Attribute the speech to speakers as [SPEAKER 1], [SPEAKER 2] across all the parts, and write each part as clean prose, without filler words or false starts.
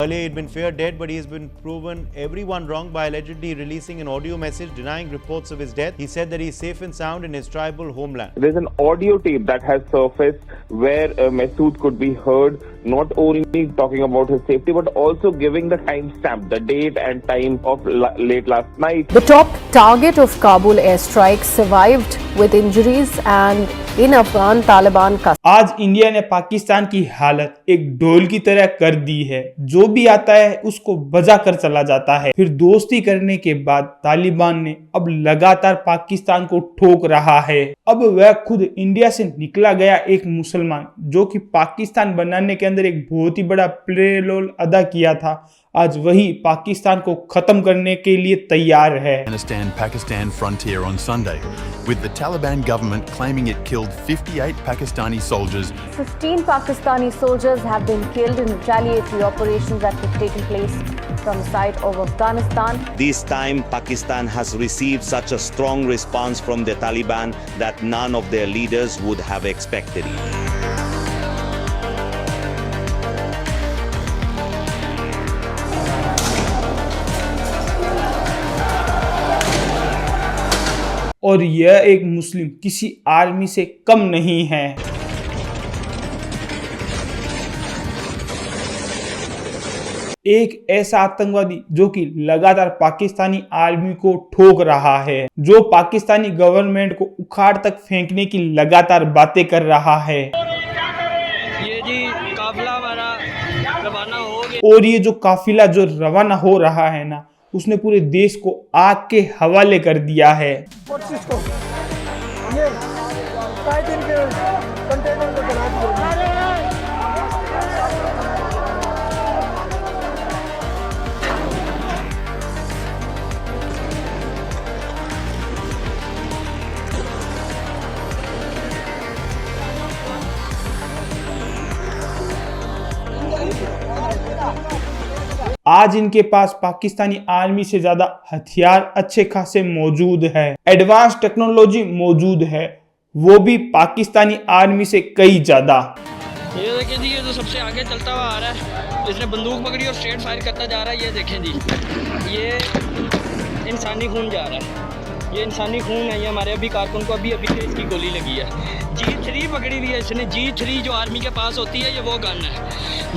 [SPEAKER 1] Earlier, he'd been feared dead, but he's been proven everyone wrong by allegedly releasing an audio message denying reports of his death. He said that he's safe and sound in his tribal homeland.
[SPEAKER 2] There's an audio tape that has surfaced where Masood could be heard not only talking about his safety but also giving the timestamp, the date and time of late last night.
[SPEAKER 3] The top target of Kabul airstrike survived with injuries and in Afghan Taliban custody.
[SPEAKER 4] आज India ने पाकिस्तान की हालत एक ढोल की तरह कर दी है। जो भी आता है उसको बजा कर चला जाता है। फिर दोस्ती करने के बाद तालिबान ने अब लगातार पाकिस्तान को ठोक रहा है। अब वह खुद इंडिया से निकला गया एक मुसलमान जो कि पाकिस्तान बनाने के अंदर एक बहुत ही बड़ा प्ले रोल अदा किया था, आज वही पाकिस्तान को खत्म करने के लिए तैयार है।
[SPEAKER 5] Afghanistan-Pakistan frontier on Sunday, with the Taliban government claiming it killed 58 Pakistani soldiers.
[SPEAKER 3] 15 Pakistani soldiers have been killed in retaliatory operations that have taken place from the side of Afghanistan.
[SPEAKER 6] This time, Pakistan has received such a strong response from the Taliban that none of their leaders would have expected it.
[SPEAKER 4] और यह एक मुस्लिम किसी army से कम नहीं है। एक ऐसा आतंकवादी जो कि लगातार पाकिस्तानी आर्मी को ठोक रहा है, जो पाकिस्तानी गवर्नमेंट को उखाड़ तक फेंकने की लगातार बातें कर रहा है।
[SPEAKER 7] ये जी काफिला हमारा रवाना हो गया
[SPEAKER 4] और ये जो काफिला जो रवाना हो रहा है ना, उसने पूरे देश को आग के हवाले कर दिया है। आज इनके पास पाकिस्तानी आर्मी से ज्यादा हथियार अच्छे खासे मौजूद है, एडवांस टेक्नोलॉजी मौजूद है, वो भी पाकिस्तानी आर्मी से कई ज्यादा।
[SPEAKER 7] ये देखें जी, ये तो सबसे आगे चलता हुआ आ रहा है, इसने बंदूक पकड़ी और स्ट्रेट फायर करता जा रहा है। ये देखें जी, ये इंसानी खून जा रहा है, ये इंसानी खून है। ये हमारे अभी कारकुन को अभी से इसकी गोली लगी है। G3 पकड़ी हुई है इसने। G3 जो आर्मी के पास होती है, ये वो गन है।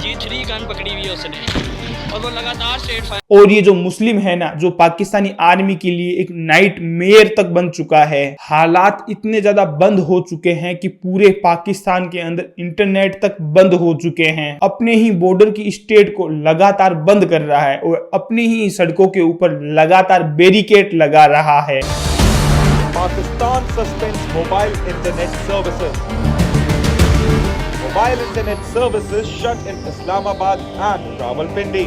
[SPEAKER 7] G3 गन पकड़ी हुई है उसने और वो लगातार स्ट्रेट फायर।
[SPEAKER 4] और ये जो मुस्लिम है ना, जो पाकिस्तानी आर्मी के लिए एक नाइटमेयर तक बन चुका है। हालात इतने ज्यादा बंद हो चुके हैं कि पूरे पाकिस्तान के अंदर इंटरनेट तक बंद हो चुके हैं। अपने ही बॉर्डर की स्टेट को लगातार बंद कर रहा है और अपनी ही सड़कों के ऊपर लगातार बैरिकेड लगा रहा है।
[SPEAKER 8] Pakistan suspends mobile internet services. Mobile internet services shut in Islamabad and Rawalpindi.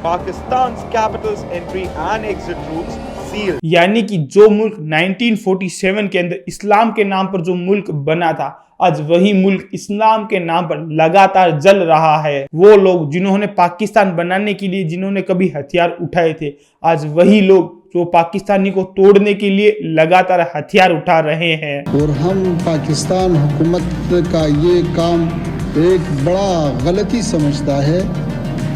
[SPEAKER 8] Pakistan's capital's entry and exit routes sealed.
[SPEAKER 4] यानी कि जो मुल्क 1947 के अंदर इस्लाम के नाम पर जो मुल्क बना था, आज वही मुल्क इस्लाम के नाम पर लगातार जल रहा है। वो लोग जिन्होंने पाकिस्तान बनाने के लिए जिन्होंने कभी हथियार उठाए थे, आज वही लोग जो पाकिस्तानी को तोड़ने के लिए लगातार हथियार उठा रहे हैं।
[SPEAKER 9] और हम पाकिस्तान हुकूमत का ये काम एक बड़ा गलती समझता है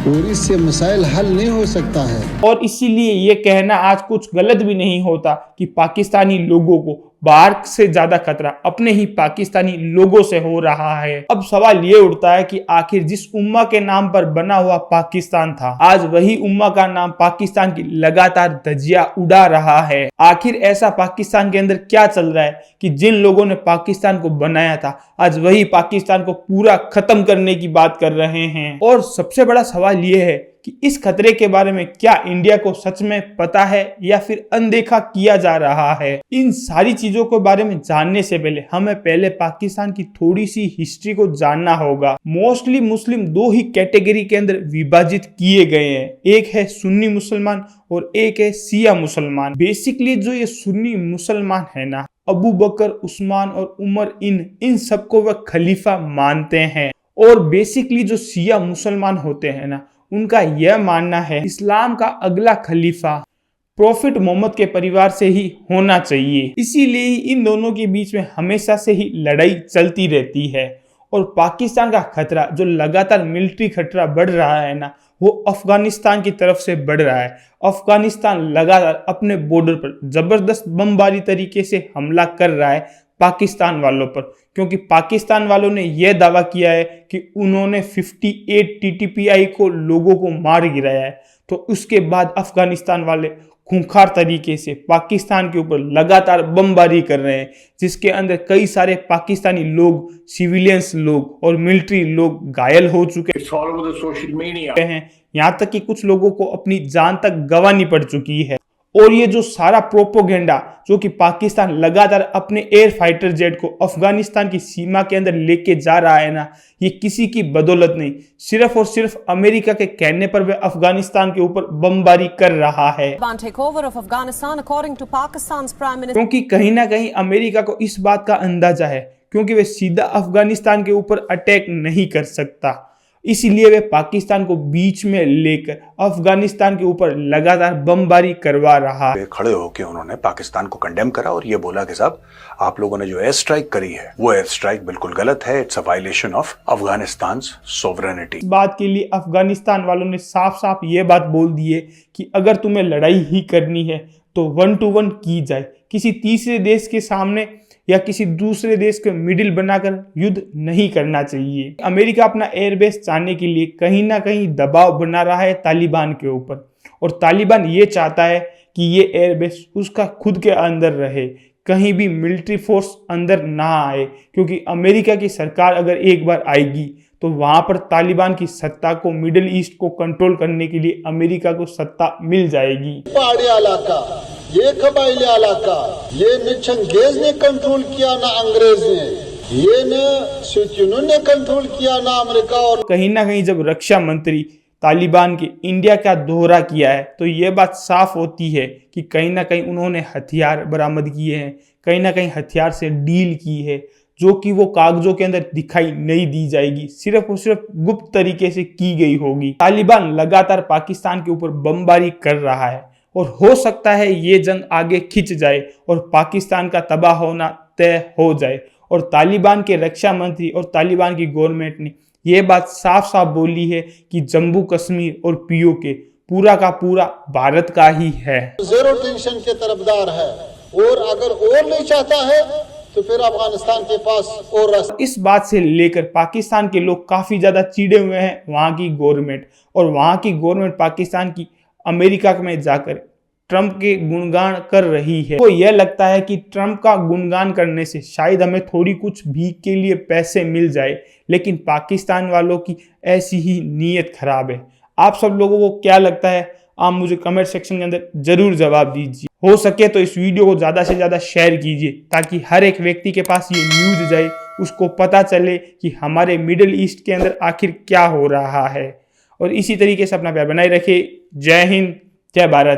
[SPEAKER 9] और इससे मसाइल हल नहीं हो सकता है।
[SPEAKER 4] और इसीलिए ये कहना आज कुछ गलत भी नहीं होता कि पाकिस्तानी लोगों को बाहर से ज्यादा खतरा अपने ही पाकिस्तानी लोगों से हो रहा है। अब सवाल ये उठता है कि आखिर जिस उम्मा के नाम पर बना हुआ पाकिस्तान था, आज वही उम्मा का नाम पाकिस्तान की लगातार धज्जियां उड़ा रहा है। आखिर ऐसा पाकिस्तान के अंदर क्या चल रहा है कि जिन लोगों ने पाकिस्तान को बनाया था, आज वही पाकिस्तान को पूरा खत्म करने की बात कर रहे हैं। और सबसे बड़ा सवाल ये है कि इस खतरे के बारे में क्या इंडिया को सच में पता है या फिर अनदेखा किया जा रहा है। इन सारी चीजों के बारे में जानने से पहले हमें पहले पाकिस्तान की थोड़ी सी हिस्ट्री को जानना होगा। मोस्टली मुस्लिम दो ही कैटेगरी के अंदर विभाजित किए गए हैं, एक है सुन्नी मुसलमान और एक है शिया मुसलमान। बेसिकली जो ये सुन्नी मुसलमान है ना, अबू बकर, उस्मान और उमर इन सबको वह खलीफा मानते हैं। और बेसिकली जो शिया मुसलमान होते हैं ना, उनका यह मानना है इस्लाम का अगला खलीफा प्रॉफिट मोहम्मद के परिवार से ही होना चाहिए। इसीलिए इन दोनों के बीच में हमेशा से ही लड़ाई चलती रहती है। और पाकिस्तान का खतरा जो लगातार मिलिट्री खतरा बढ़ रहा है ना, वो अफगानिस्तान की तरफ से बढ़ रहा है। अफगानिस्तान लगातार अपने बॉर्डर पर जबरदस्त बमबारी तरीके से हमला कर रहा है पाकिस्तान वालों पर, क्योंकि पाकिस्तान वालों ने यह दावा किया है कि उन्होंने 58 TTPI को लोगों को मार गिराया है। तो उसके बाद अफगानिस्तान वाले खूंखार तरीके से पाकिस्तान के ऊपर लगातार बमबारी कर रहे हैं, जिसके अंदर कई सारे पाकिस्तानी लोग, सिविलियंस लोग और मिलिट्री लोग घायल हो चुके हैं। यहाँ तक कि कुछ लोगों को अपनी जान तक गंवानी पड़ चुकी है। और ये जो सारा प्रोपोगेंडा जो कि पाकिस्तान लगातार अपने एयर फाइटर जेट को अफगानिस्तान की सीमा के अंदर लेके जा रहा है ना, ये किसी की बदौलत नहीं, सिर्फ और सिर्फ अमेरिका के कहने पर वह अफगानिस्तान के ऊपर बमबारी कर रहा है। क्योंकि कहीं ना कहीं अमेरिका को इस बात का अंदाजा है, क्योंकि वह सीधा अफगानिस्तान के ऊपर अटैक नहीं कर सकता, इसीलिए वे पाकिस्तान को बीच में लेकर अफगानिस्तान के ऊपर लगातार बमबारी करवा रहा है।
[SPEAKER 10] खड़े होकर उन्होंने पाकिस्तान को कंडेम करा और ये बोला कि साहब आप लोगों ने जो एयर स्ट्राइक करी है वो एयर स्ट्राइक बिल्कुल गलत है, it's a violation of Afghanistan sovereignty.
[SPEAKER 4] इस बात के लिए अफगानिस्तान वालों ने साफ साफ ये बात बोल दी है कि अगर तुम्हें लड़ाई ही करनी है तो 1 to 1 की जाए, किसी तीसरे देश के सामने या किसी दूसरे देश के मिडिल बनाकर युद्ध नहीं करना चाहिए। अमेरिका अपना एयरबेस चाहने के लिए कहीं ना कहीं दबाव बना रहा है तालिबान के ऊपर, और तालिबान ये चाहता है कि ये एयरबेस उसका खुद के अंदर रहे, कहीं भी मिलिट्री फोर्स अंदर ना आए, क्योंकि अमेरिका की सरकार अगर एक बार आएगी तो वहां पर तालिबान की सत्ता को, मिडिल ईस्ट को कंट्रोल करने के लिए अमेरिका को सत्ता मिल जाएगी।
[SPEAKER 9] पहाड़ी इलाका, ये कबायली इलाका, ये न चंगेज ने कंट्रोल किया ना अंग्रेज ने, ये न सितुनों ने कंट्रोल किया ना अमेरिका। और
[SPEAKER 4] कहीं ना कहीं जब रक्षा मंत्री तालिबान के इंडिया का दौरा किया है तो ये बात साफ होती है कि कहीं ना कहीं उन्होंने हथियार बरामद किए हैं, कहीं ना कहीं हथियार से डील की है, जो कि वो कागजों के अंदर दिखाई नहीं दी जाएगी, सिर्फ और सिर्फ गुप्त तरीके से की गई होगी। तालिबान लगातार पाकिस्तान के ऊपर बमबारी कर रहा है और हो सकता है ये जंग आगे खिंच जाए और पाकिस्तान का तबाह होना तय हो जाए। और तालिबान के रक्षा मंत्री और तालिबान की गवर्नमेंट ने ये बात साफ साफ बोली है कि जम्मू कश्मीर और POK पूरा का पूरा भारत का ही है,
[SPEAKER 9] जीरो टेंशन के तरफदार है, और अगर और नहीं चाहता है तो फिर अफगानिस्तान के पास और रास्ता।
[SPEAKER 4] इस बात से लेकर पाकिस्तान के लोग काफी ज्यादा चिढ़े हुए हैं वहां की गवर्नमेंट, और वहां की गवर्नमेंट पाकिस्तान की अमेरिका में जाकर ट्रंप के गुणगान कर रही है। तो यह लगता है कि ट्रंप का गुणगान करने से शायद हमें थोड़ी कुछ भीख के लिए पैसे मिल जाए, लेकिन पाकिस्तान वालों की ऐसी ही नीयत खराब है। आप सब लोगों को क्या लगता है, आप मुझे कमेंट सेक्शन के अंदर जरूर जवाब दीजिए। हो सके तो इस वीडियो को ज़्यादा से ज़्यादा शेयर कीजिए, ताकि हर एक व्यक्ति के पास ये न्यूज़ जाए, उसको पता चले कि हमारे मिडिल ईस्ट के अंदर आखिर क्या हो रहा है। और इसी तरीके से अपना प्यार बनाए रखिए। जय हिंद, जय भारत।